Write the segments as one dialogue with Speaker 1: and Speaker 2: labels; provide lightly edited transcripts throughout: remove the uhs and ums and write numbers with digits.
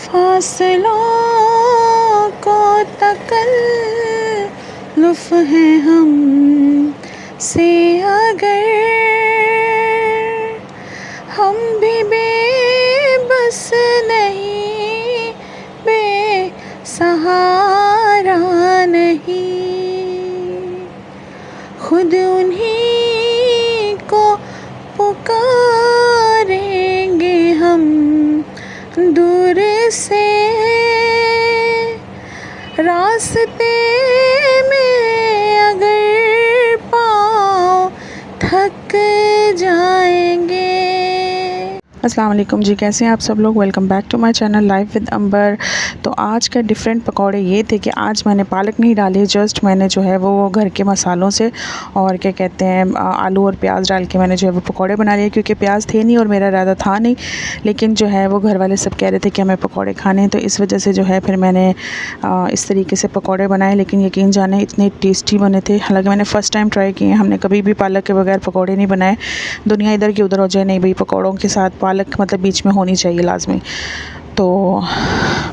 Speaker 1: फासलों को तकल्लुफ़ है हम से अगर हम भी बेबस नहीं, बेसहारा नहीं, खुद उन्हीं को पुकारेंगे हम दूर से। रास्ते में अगर पाँव थक जाएंगे। अस्सलाम वालेकुम जी, कैसे हैं आप सब लोग। Welcome back to my channel life with Ambar. तो आज का डिफरेंट पकौड़े ये थे कि आज मैंने पालक नहीं डाली, जस्ट मैंने जो है वो घर के मसालों से और क्या कहते हैं आलू और प्याज डाल के मैंने जो है वो पकौड़े बना लिए, क्योंकि प्याज थे नहीं और मेरा इरादा था नहीं, लेकिन जो है वो घर वाले सब कह रहे थे कि हमें पकौड़े खाने हैं, तो इस वजह से जो है फिर मैंने इस तरीके से पकौड़े बनाए। लेकिन यकीन जाने इतने टेस्टी बने थे। हालांकि मैंने फ़र्स्ट टाइम ट्राई किए, हमने कभी भी पालक के बगैर पकौड़े नहीं बनाए। दुनिया इधर की उधर हो जाए, नहीं भाई पकौड़ों के साथ पालक मतलब बीच में होनी चाहिए लाजमी। तो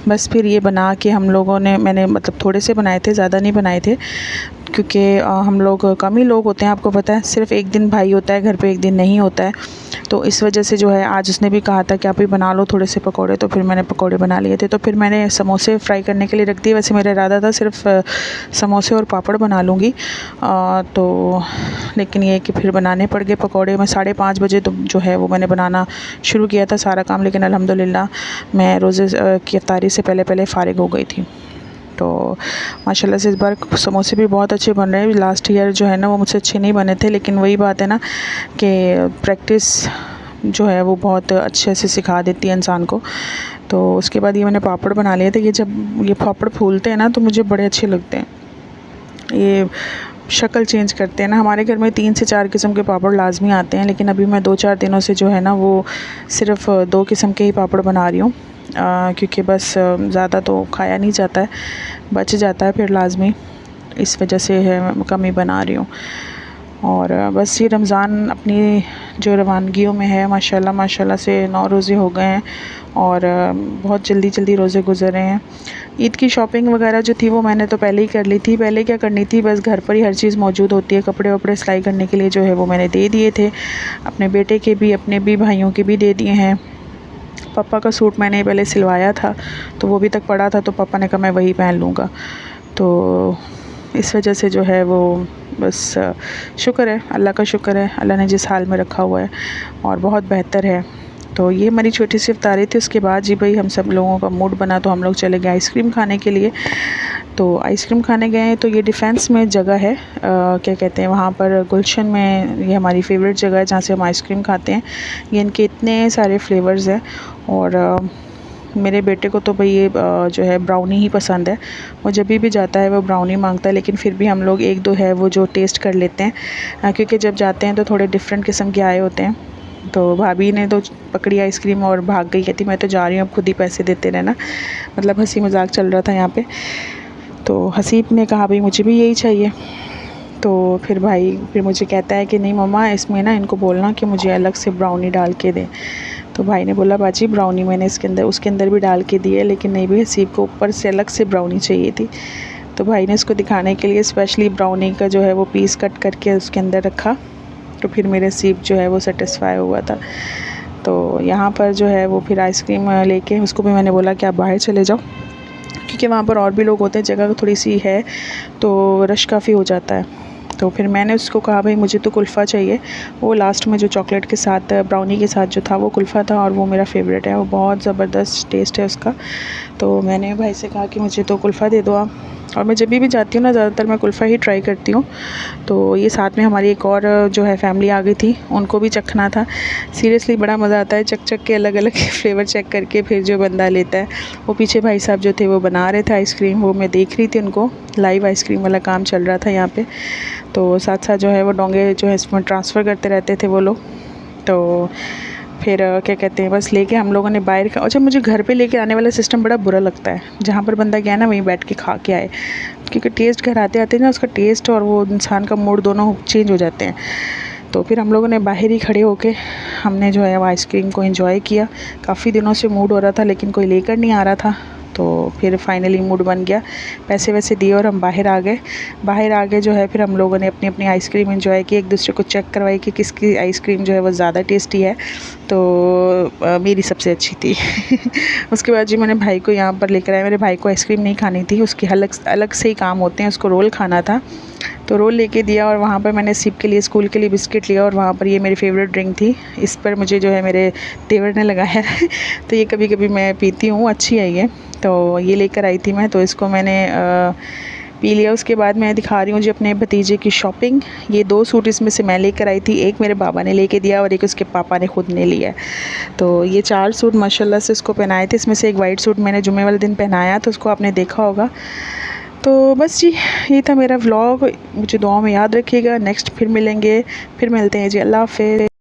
Speaker 1: बस फिर ये बना के हम लोगों ने, मैंने मतलब थोड़े से बनाए थे, ज़्यादा नहीं बनाए थे, क्योंकि हम लोग कम ही लोग होते हैं। आपको पता है सिर्फ एक दिन भाई होता है घर पे, एक दिन नहीं होता है, तो इस वजह से जो है आज उसने भी कहा था कि आप ही बना लो थोड़े से पकौड़े, तो फिर मैंने पकौड़े बना लिए थे। तो फिर मैंने समोसे फ्राई करने के लिए रख दिए। वैसे मेरा इरादा था सिर्फ समोसे और पापड़ बना लूँगी, तो लेकिन ये कि फिर बनाने पड़ गए पकौड़े। मैं 5:30 बजे तो जो है वो मैंने बनाना शुरू किया था सारा काम, लेकिन अल्हम्दुलिल्लाह मैं रोज़े की इफ्तारी से पहले पहले फ़ारिग हो गई थी। तो माशाल्लाह से इस बार समोसे भी बहुत अच्छे बन रहे हैं। लास्ट ईयर जो है ना वो मुझसे अच्छे नहीं बने थे, लेकिन वही बात है ना कि प्रैक्टिस जो है वो बहुत अच्छे से सिखा देती है इंसान को। तो उसके बाद ये मैंने पापड़ बना लिए थे। ये जब ये पापड़ फूलते हैं ना तो मुझे बड़े अच्छे लगते हैं, ये शक्ल चेंज करते हैं ना। हमारे घर में 3 से 4 किस्म के पापड़ लाजमी आते हैं, लेकिन अभी मैं 2-4 दिनों से जो है ना वो सिर्फ़ 2 किस्म के ही पापड़ बना रही हूँ, क्योंकि बस ज़्यादा तो खाया नहीं जाता है, बच जाता है फिर लाजमी, इस वजह से है कम ही बना रही हूँ। और बस ये रमज़ान अपनी जो रवानगियों में है माशाल्लाह माशाल्लाह से 9 रोज़े हो गए हैं और बहुत जल्दी जल्दी रोज़े गुजर रहे हैं। ईद की शॉपिंग वगैरह जो थी वो मैंने तो पहले ही कर ली थी। पहले क्या करनी थी, बस घर पर ही हर चीज़ मौजूद होती है, कपड़े वपड़े सिलाई करने के लिए जो है वो मैंने दे दिए थे, अपने बेटे के भी अपने भी भाइयों के भी दे दिए हैं। पापा का सूट मैंने पहले सिलवाया था तो वो अभी तक पड़ा था, तो पापा ने कहा मैं वही पहन लूँगा, तो इस वजह से जो है वो बस शुक्र है, अल्लाह का शुक्र है, अल्लाह ने जिस हाल में रखा हुआ है और बहुत बेहतर है। तो ये हमारी छोटी सी इफ्तारी थी। उसके बाद जी भाई हम सब लोगों का मूड बना तो हम लोग चले गए आइसक्रीम खाने के लिए। तो आइसक्रीम खाने गए तो ये डिफेंस में जगह है, क्या कहते हैं वहाँ पर गुलशन में, ये हमारी फेवरेट जगह है जहाँ से हम आइसक्रीम खाते हैं। ये इनके इतने सारे फ्लेवर्स हैं और मेरे बेटे को तो भाई ये जो है ब्राउनी ही पसंद है, वो जब भी जाता है वो ब्राउनी मांगता है, लेकिन फिर भी हम लोग 1-2 है वो जो टेस्ट कर लेते हैं, क्योंकि जब जाते हैं तो थोड़े डिफरेंट किस्म के आए होते हैं। तो भाभी ने तो पकड़ी आइसक्रीम और भाग गई, कहती मैं तो जा रही हूँ, अब खुद ही पैसे देते रहना। मतलब हंसी मजाक चल रहा था यहाँ पे। तो हसीब ने कहा भाई मुझे भी यही चाहिए, तो फिर भाई फिर मुझे कहता है कि नहीं मम्मा इसमें ना इनको बोलना कि मुझे अलग से ब्राउनी डाल के दें। तो भाई ने बोला बाजी ब्राउनी मैंने उसके अंदर भी डाल के दी है, लेकिन नहीं भी हसीब को ऊपर से अलग से ब्राउनी चाहिए थी। तो भाई ने इसको दिखाने के लिए स्पेशली ब्राउनी का जो है वो पीस कट करके उसके अंदर रखा, तो फिर मेरे हसीब जो है वो सेटिस्फाई हुआ था। तो यहाँ पर जो है वो फिर आइसक्रीम लेके उसको भी मैंने बोला कि आप बाहर चले जाओ, क्योंकि वहाँ पर और भी लोग होते हैं, जगह थोड़ी सी है तो रश काफ़ी हो जाता है। तो फिर मैंने उसको कहा भाई मुझे तो कुल्फ़ा चाहिए, वो लास्ट में जो चॉकलेट के साथ ब्राउनी के साथ जो था वो कुल्फ़ा था और वो मेरा फेवरेट है, वो बहुत ज़बरदस्त टेस्ट है उसका। तो मैंने भाई से कहा कि मुझे तो कुल्फ़ा दे दो आप, और मैं जब भी जाती हूँ ना ज़्यादातर मैं कुल्फ़ा ही ट्राई करती हूँ। तो ये साथ में हमारी एक और जो है फैमिली आ गई थी, उनको भी चखना था। सीरियसली बड़ा मज़ा आता है चख के अलग अलग फ्लेवर चेक करके फिर जो बंदा लेता है। वो पीछे भाई साहब जो थे वो बना रहे थे आइसक्रीम, वो मैं देख रही थी उनको, लाइव आइसक्रीम वाला काम चल रहा था यहाँ पे। तो साथ साथ जो है वो डोंगे जो है इसमें ट्रांसफ़र करते रहते थे वो लोग। तो फिर क्या कहते हैं बस लेके हम लोगों ने बाहर का। अच्छा मुझे घर पे लेके आने वाला सिस्टम बड़ा बुरा लगता है, जहाँ पर बंदा गया ना वहीं बैठ के खा के आए, क्योंकि टेस्ट घर आते आते ना उसका टेस्ट और वो इंसान का मूड दोनों चेंज हो जाते हैं। तो फिर हम लोगों ने बाहर ही खड़े होके हमने जो है वो आइसक्रीम को एंजॉय किया। काफ़ी दिनों से मूड हो रहा था लेकिन कोई लेकर नहीं आ रहा था, तो फिर फाइनली मूड बन गया। पैसे वैसे दिए और हम बाहर आ गए। बाहर आके जो है फिर हम लोगों ने अपनी अपनी आइसक्रीम एंजॉय की, एक दूसरे को चेक करवाई कि किसकी आइसक्रीम जो है वो ज़्यादा टेस्टी है। तो मेरी सबसे अच्छी थी। उसके बाद जी मैंने भाई को यहाँ पर लेकर आया। मेरे भाई को आइसक्रीम नहीं खानी थी, उसके अलग अलग से ही काम होते हैं, उसको रोल खाना था। तो रोल लेके दिया और वहाँ पर मैंने सिप के लिए, स्कूल के लिए बिस्किट लिया, और वहाँ पर ये मेरी फेवरेट ड्रिंक थी। इस पर मुझे जो है मेरे देवर ने लगाया है। तो ये कभी कभी मैं पीती हूँ, अच्छी है ये। तो ये लेकर आई थी मैं, तो इसको मैंने पी लिया। उसके बाद मैं दिखा रही हूँ जी अपने भतीजे की शॉपिंग। ये 2 सूट इसमें से मैं लेकर आई थी, एक मेरे बाबा ने लेके दिया और एक उसके पापा ने ख़ुद ने लिया। तो ये 4 सूट माशाल्लाह से उसको पहनाए थे। इसमें से एक वाइट सूट मैंने जुम्मे वाले दिन पहनाया, तो उसको आपने देखा होगा। तो बस जी ये था मेरा व्लॉग। मुझे दुआ में याद रखिएगा। नेक्स्ट फिर मिलेंगे, फिर मिलते हैं जी। अल्लाह हाफ़िज़।